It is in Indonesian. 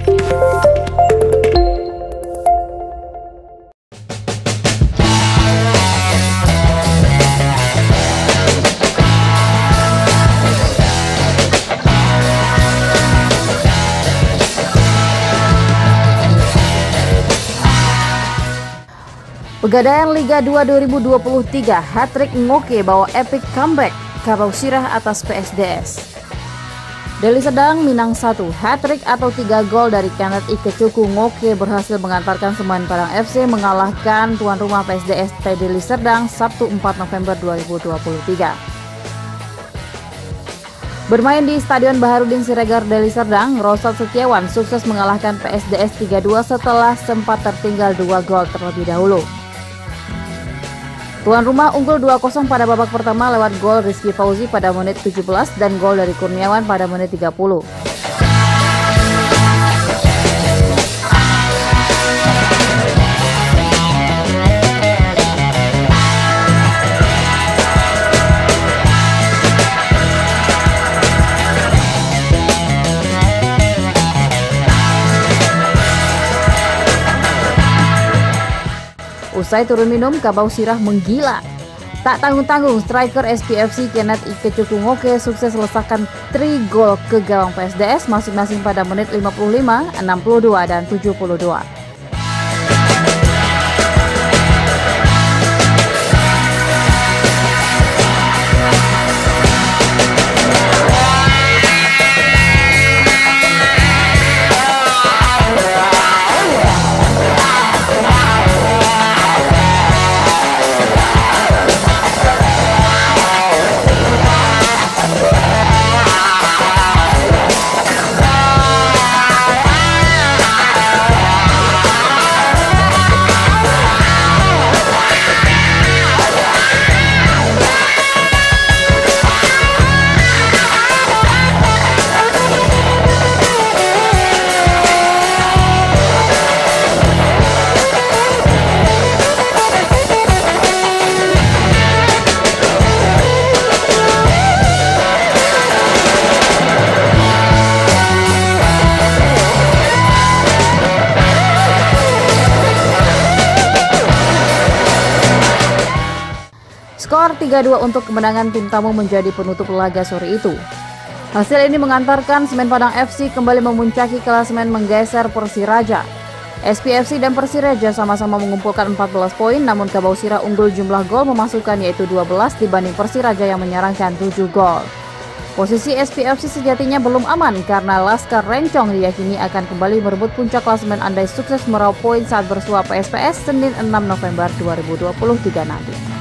Pegadaian Liga 2 2023, hat-trick Ngoke bawa epic comeback, Kabau Sirah atas PSDS. Deli Serdang Minang 1, hat-trick atau 3 gol dari Kenneth Ikechuku Ngoke berhasil mengantarkan Semen Padang FC mengalahkan tuan rumah PSDS Deli Serdang Sabtu 4 November 2023. Bermain di Stadion Baharudin Siregar Deli Serdang, Rosal Setiawan sukses mengalahkan PSDS 3-2 setelah sempat tertinggal 2 gol terlebih dahulu. Tuan rumah unggul 2-0 pada babak pertama lewat gol Rizky Fauzi pada menit 17 dan gol dari Kurniawan pada menit 30. Usai turun minum, Kabau Sirah menggila. Tak tanggung-tanggung, striker SPFC Kenneth Ikechuku Ngoke sukses letakkan 3 gol ke gawang PSDS masing-masing pada menit 55, 62, dan 72. Skor 3-2 untuk kemenangan tim tamu menjadi penutup laga sore itu. Hasil ini mengantarkan Semen Padang FC kembali memuncaki klasemen menggeser Persiraja. SPFC dan Persiraja sama-sama mengumpulkan 14 poin, namun Kabau Sirah unggul jumlah gol memasukkan yaitu 12 dibanding Persiraja yang menyerangkan 7 gol. Posisi SPFC sejatinya belum aman karena Laskar Rencong diyakini akan kembali merebut puncak klasemen andai sukses meraup poin saat bersua PSPS Senin 6 November 2023 nanti.